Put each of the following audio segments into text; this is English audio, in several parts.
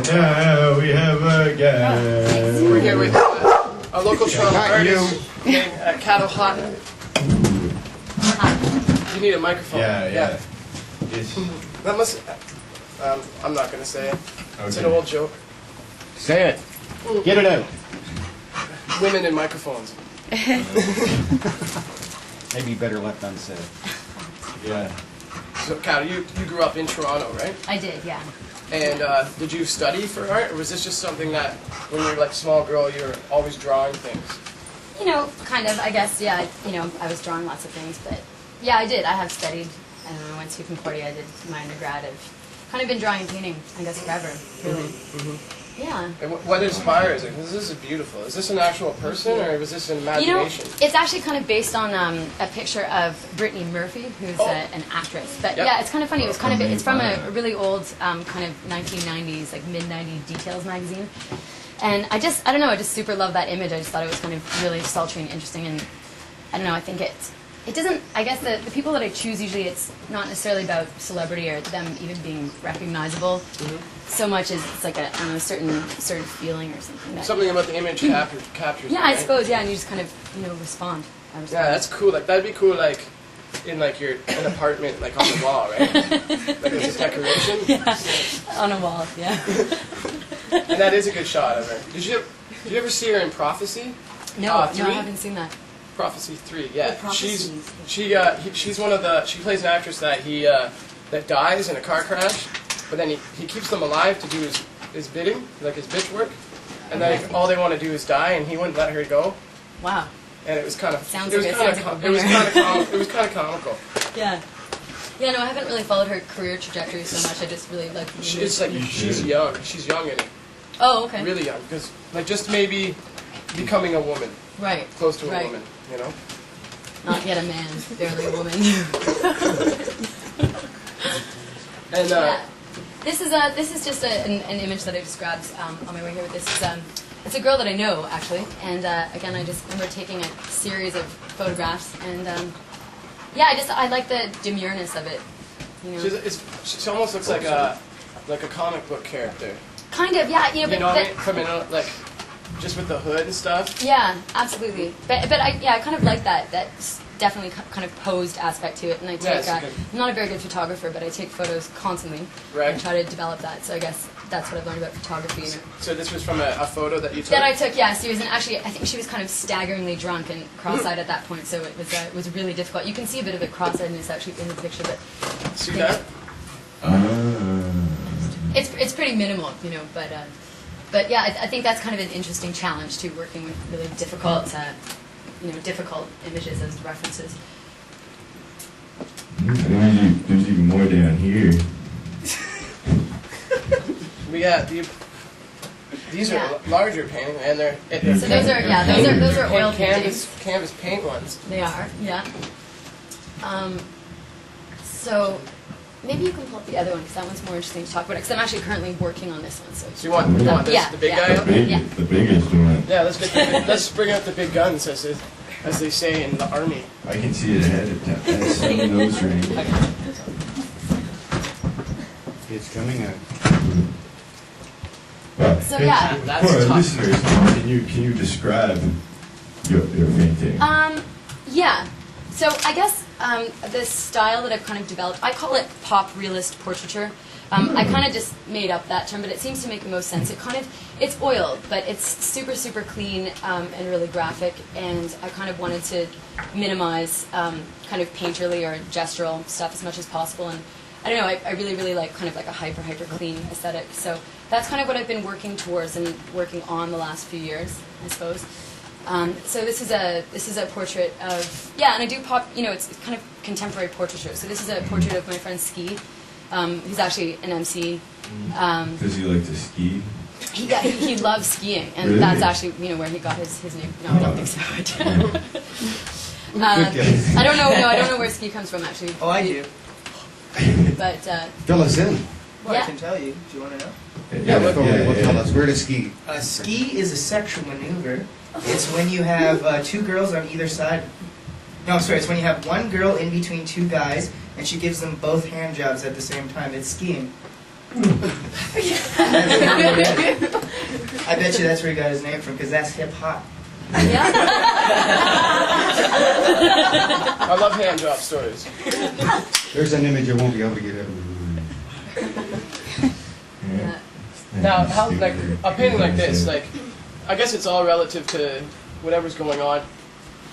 Now we have a guest. We're here with a local Toronto artist named Catto Houghton. You need a microphone. Yeah. That must. I'm not gonna say it. Okay. It's an old joke. Say it. Get it out. Women in microphones. Maybe better left unsaid. Yeah. So, Catto, you grew up in Toronto, right? I did, yeah. And did you study for art, or was this just something that, when you were like a small girl, you were always drawing things? You know, kind of, I guess, yeah. You know, I was drawing lots of things, but yeah, I did. I have studied, and I went to Concordia. I did my undergrad. I've kind of been drawing and painting, I guess, forever, really. Yeah. And what inspires it? 'Cause this is beautiful. Is this an actual person, or was this an imagination? You know, it's actually kind of based on a picture of Brittany Murphy, who's an actress. But yeah, it's kind of funny. It was kind of it's from a really old kind of 1990s, like mid-90s Details magazine. And I don't know. I just super love that image. I just thought it was kind of really sultry and interesting. And I don't know. I think it doesn't. I guess the people that I choose usually it's not necessarily about celebrity or them even being recognizable. So much as it's like a certain feeling or something. Something about the image captures. Yeah, it, right? I suppose. Yeah, and you just kind of respond. Yeah, that's cool. Like that'd be cool. Like in like an apartment, like on the wall, right? Like it's a decoration. Yeah, on a wall. Yeah. And that is a good shot of her. Did you ever see her in Prophecy? No, I haven't seen that. Prophecy 3. Yeah, Prophecy. she's one of the. She plays an actress that that dies in a car crash. But then he keeps them alive to do his bidding, like his bitch work. And then all they want to do is die, and he wouldn't let her go. Wow. And it was kind of It was kind of comical. Yeah. Yeah, no, I haven't really followed her career trajectory so much. I just really like. She's young. She's young in it. Oh, okay. Really young, because like just maybe becoming a woman. Right. Close to a woman, you know. Not yet a man, barely a woman. And yeah. This is just an image that I just grabbed on my way here. It's a girl that I know actually, and again I just remember taking a series of photographs, and yeah, I like the demureness of it. You know? She almost looks like a comic book character. Kind of, yeah. You know what I mean? From like just with the hood and stuff. Yeah, absolutely. But I kind of like that. That's definitely kind of posed aspect to it, and I take. I'm not a very good photographer, but I take photos constantly and try to develop that. So I guess that's what I've learned about photography. So this was from a photo that you took. That I took, yeah. So actually, I think she was kind of staggeringly drunk and cross-eyed at that point, so it was really difficult. You can see a bit of the cross-eyedness actually in the picture, but see that? It's pretty minimal, you know, but yeah, I think that's kind of an interesting challenge too, working with really difficult. Difficult images as references. There's even more down here. These are larger paintings, and they're so those are oil paintings. Canvas paint ones. They are, yeah. So maybe you can pull up the other one because that one's more interesting to talk about. Because I'm actually currently working on this one. So you want this, the big guy? The big instrument. Yeah, let's bring out the big guns, as they say in the army. I can see it ahead of time. That's some nose ring. It's coming out. So yeah. For our listeners, can you describe your painting? Yeah. So I guess the style that I've kind of developed, I call it pop realist portraiture. I kind of just made up that term, but it seems to make the most sense. It's oil, but it's super, super clean and really graphic, and I kind of wanted to minimize kind of painterly or gestural stuff as much as possible, and I don't know, I really, really like kind of like a hyper clean aesthetic, so that's kind of what I've been working towards and working on the last few years, I suppose. So this is a portrait of, yeah, and I do it's kind of contemporary portraiture, so this is a portrait of my friend Ski. He's actually an MC. Does he like to ski? He loves skiing, and really? That's actually where he got his name. No, I don't think so. I don't know. No, I don't know where ski comes from actually. Oh, I do. But fill us in. Well, yeah. I can tell you. Do you want to know? Yeah, tell us. Where to ski? Ski is a sexual maneuver. It's when you have two girls on either side. No, I'm sorry. It's when you have one girl in between two guys, and she gives them both hand jobs at the same time. It's skiing. I bet you that's where he got his name from, because that's hip hop. Yeah. I love hand job stories. There's an image I won't be able to get out of my mind. Yeah. Now, how like a painting like this, like I guess it's all relative to whatever's going on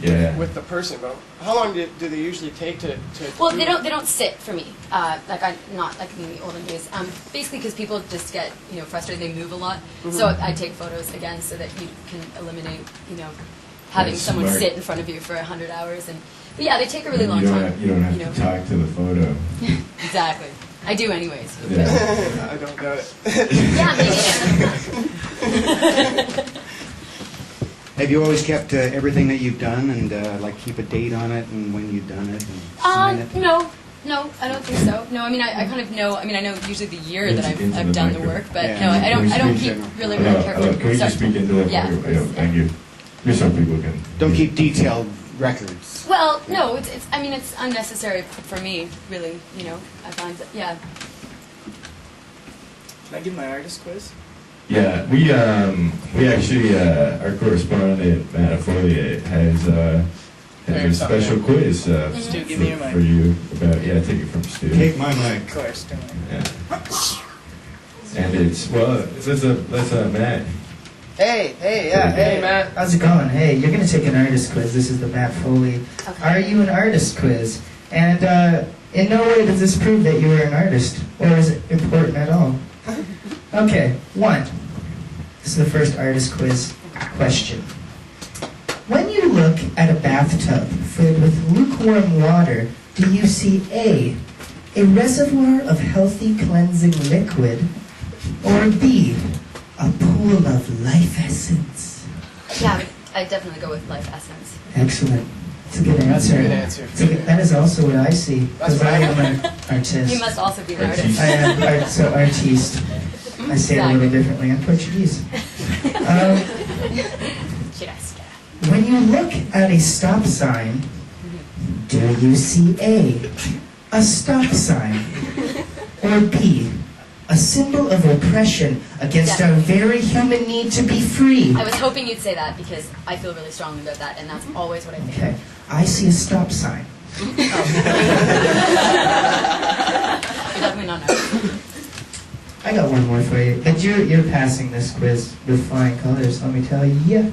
Yeah. with the person. But how long do they usually take to? Well, do they don't sit for me. Like I not like in the olden days. Basically, because people just get frustrated. They move a lot. So I take photos again so that you can eliminate having That's someone smart. sit in front of you for 100 hours. But yeah, they take a really long you don't time. Have, you don't have to talk to the photo. Exactly. I do anyways. Yeah. I don't know it. Yeah, maybe. Have you always kept everything that you've done and like keep a date on it and when you've done it and sign it? No, I don't think so. No, I mean, I kind of know. I mean, I know usually the year that Into I've the done the micro. work, but Yeah. no, I don't Can keep you really Hello, careful. hello. Can you just speak into the Yeah. microphone? Thank you. Just so people can. Don't keep detailed records. Well, no, it's I mean, it's unnecessary for me, really. I find that, yeah. Can I give my artist quiz? Yeah, we actually our correspondent Matt Follier has a special quiz Stu, give me your mic. for you about take it from Stu. Take my mic. Of course, don't worry. Yeah. And it's that's Matt. Hey, Hey, Matt. How's it going? Hey, you're going to take an artist quiz. This is the Matt Foley. Okay. Are you an artist quiz? And in no way does this prove that you are an artist, or is it important at all? Okay, 1. This is the first artist quiz question. When you look at a bathtub filled with lukewarm water, do you see A, a reservoir of healthy cleansing liquid, or B, a pool of life essence? Yeah, I definitely go with life essence. Excellent. That's a good That's answer. a good answer. That is also what I see, That's because I right. am an artist. You must also be an Artiste. artist. I am artiste. I say it a little differently in Portuguese. Should I start? When you look at a stop sign, do you see a stop sign, or B, a symbol of oppression against our very human need to be free? I was hoping you'd say that because I feel really strongly about that, and that's always what I think. Okay, I see a stop sign. You're definitely not an artist. I got one more for you, but you're passing this quiz with flying colors, let me tell you.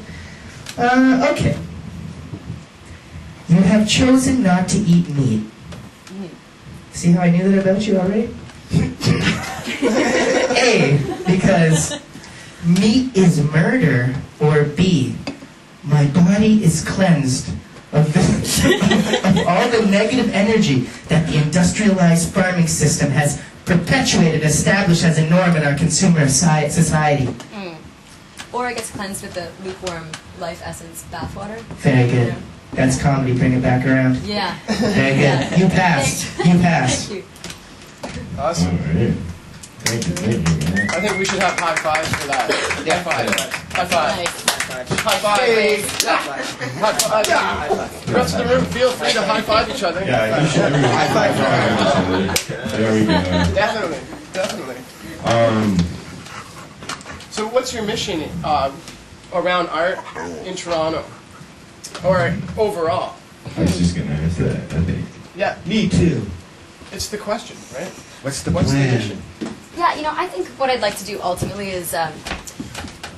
Okay. You have chosen not to eat meat. See how I knew that about you already? A, because meat is murder, or B, my body is cleansed of all the negative energy that the industrialized farming system has perpetuated, established as a norm in our consumer society. Or I guess cleansed with the lukewarm life essence bathwater. Very good. That's comedy, bring it back around. Yeah. Very good. You passed. You passed. Thank you. All Awesome. right. Thank you, man. I think we should have high fives for that. Yeah. High five. High five. Nice. High five. High five. The rest of the room, feel free to high five each other. Yeah, you should everyone High five for each other. There we go. Definitely. Definitely. So what's your mission around art in Toronto? Or overall? I was just gonna ask that. I think. Yeah, Me too. it's the question, right? What's the What's the plan? mission? Yeah, I think what I'd like to do ultimately is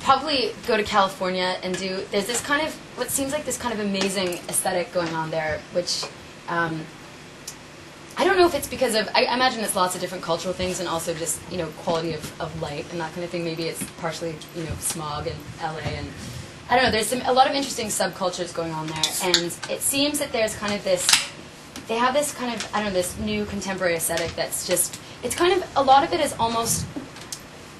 probably go to California and do. There's this kind of what seems like this kind of amazing aesthetic going on there, which I don't know if it's because of. I imagine it's lots of different cultural things and also just quality of light and that kind of thing. Maybe it's partially smog in LA and I don't know. There's a lot of interesting subcultures going on there, and it seems that there's kind of this. They have this kind of this new contemporary aesthetic that's just. It's kind of a lot of it is almost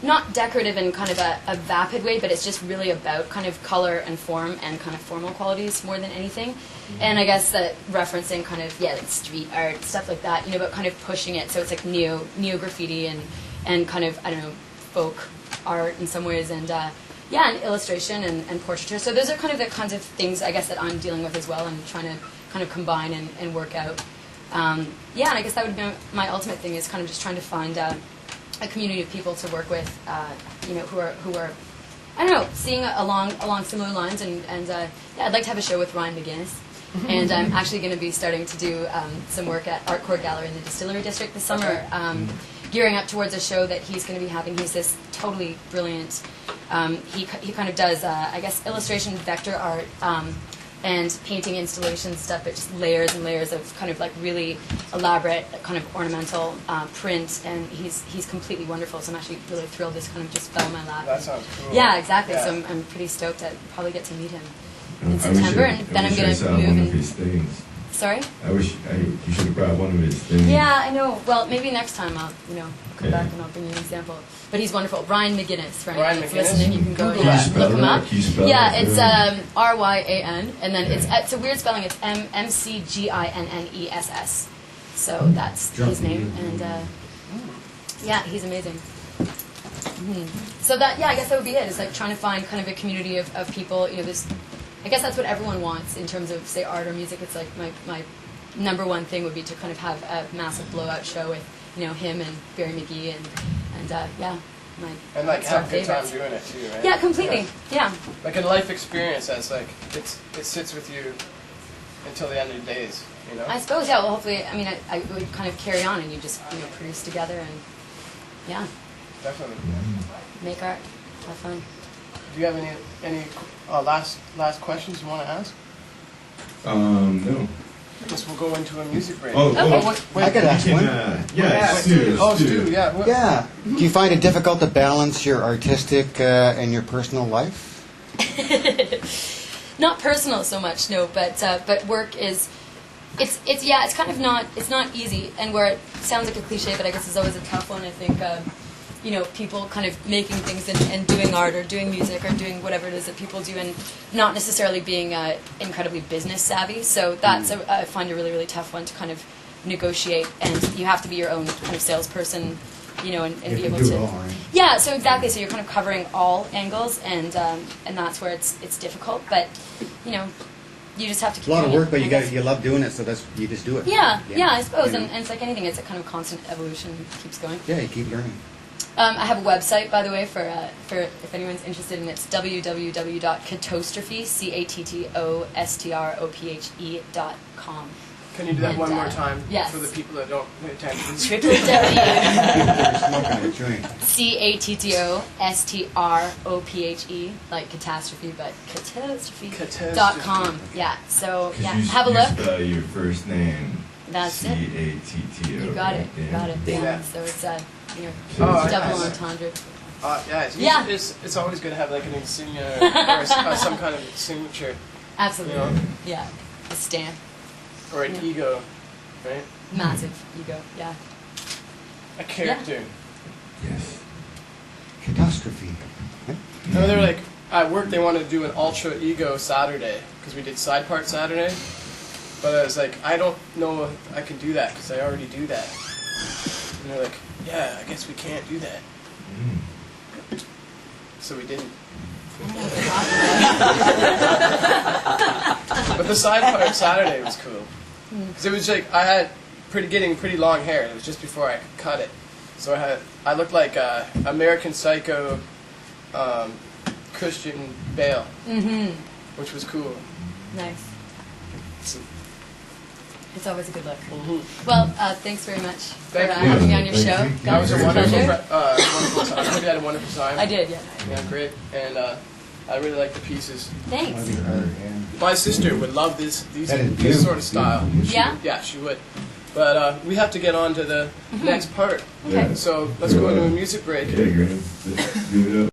not decorative in kind of a vapid way, but it's just really about kind of color and form and kind of formal qualities more than anything. And I guess that referencing kind of like street art stuff like that, but kind of pushing it so it's like neo graffiti and kind of folk art in some ways and and illustration and portraiture. So those are kind of the kinds of things I guess that I'm dealing with as well and trying to kind of combine and work out. And I guess that would be my ultimate thing is kind of just trying to find a community of people to work with, you know, who are I don't know, seeing along similar lines, and yeah, I'd like to have a show with Ryan McGinnis. And I'm actually going to be starting to do some work at Art Court Gallery in the Distillery District this summer, gearing up towards a show that he's going to be having. He's this totally brilliant, he kind of does, I guess, illustration, vector art, and painting installation stuff, but just layers and layers of kind of like really elaborate, kind of ornamental print, and he's completely wonderful, so I'm actually really thrilled this kind of just fell in my lap. That sounds cool. Yeah, exactly, Yeah. so I'm pretty stoked to probably get to meet him in I wish September, I- and then I I'm wish I going saw to move one of and... his things. Sorry? You should have brought one of his things. Yeah, I know. Well, maybe next time I'll come Yeah. back and I'll bring you an example. But he's wonderful. Ryan McGinnis, for anyone Ryan that's McGinnis? listening, you can go Google yeah, that. look him up. Can you spell Yeah, it? it's Ryan, and then it's a weird spelling. It's McGinniss. So that's his name, and yeah, he's amazing. So that, yeah, I guess that would be it. It's like trying to find kind of a community of people. You know, this. I guess that's what everyone wants in terms of, say, art or music. It's like my number one thing would be to kind of have a massive blowout show with, you know, him and Barry McGee and yeah, my And like sort have of a good time favorites. doing it too, right? Yeah, completely. Yeah. Like a life experience that's like it sits with you until the end of your days, you know. I suppose, yeah. Well, hopefully, I mean, I would kind of carry on, and you just, you know, produce together, and yeah, Definitely. make art, have fun. Do you have any last questions you want to ask? No. I guess we'll go into a music break. Oh, I could ask you one. can, Yeah, Stu. Oh, Stu, yeah. What- Yeah. Do you find it difficult to balance your artistic and your personal life? Not personal so much, no, but work is, it's kind of not, it's not easy, and where it sounds like a cliche, but I guess it's always a tough one. I think, you know, people kind of making things and doing art or doing music or doing whatever it is that people do, and not necessarily being incredibly business savvy. So that's I find a really, really tough one to kind of negotiate, and you have to be your own kind of salesperson, you know, and be able do to. it all, right? Yeah, so exactly. So you're kind of covering all angles, and that's where it's difficult. But you know, you just have to keep It's a lot of doing work, it, but I you guess. you love doing it, so you just do it. Yeah, I suppose, You know? and it's like anything; it's a kind of constant evolution, keeps going. Yeah, you keep learning. I have a website, by the way, for if anyone's interested, and it's www.catostrophe.com. Can you do that And, one more time yes. for the people that don't pay attention? You're smoking it, chewing. CATTOSTROPHE, like catastrophe, but Catastrophe. catastrophe.com. Yeah, so yeah, You have a look. spell your first name. That's it. C-A-T-T-O. You got it. You got it. Yeah. Yeah. So it's you know, Oh, double nice. entendre. Yeah, it's always good to have like an insignia or some kind of signature Absolutely. Yeah. Yeah. A stamp. or an Yeah. ego, right? Massive ego. Yeah. A character. Yes. Catastrophe. No, they were like at work. They wanted to do an ultra ego Saturday because we did side part Saturday. But I was like, I don't know if I can do that because I already do that. And they're like, yeah, I guess we can't do that. So we didn't. But the side part Saturday was cool because it was like I had getting pretty long hair. It was just before I could cut it, so I looked like American Psycho Christian Bale, which was cool. Nice. So, It's always a good look. mhm. Well, thanks very much for Thank you. having me on your Thank show. you. That was a Very wonderful, pleasure. wonderful time. I hope you had a wonderful time. I did, yeah. Yeah, great. And I really like the pieces. Thanks. My sister would love this That is this beautiful. sort of style. Yeah? Yeah, she would. But we have to get on to the next part. Okay. So let's go into a music break. Okay, Graham. Give it up.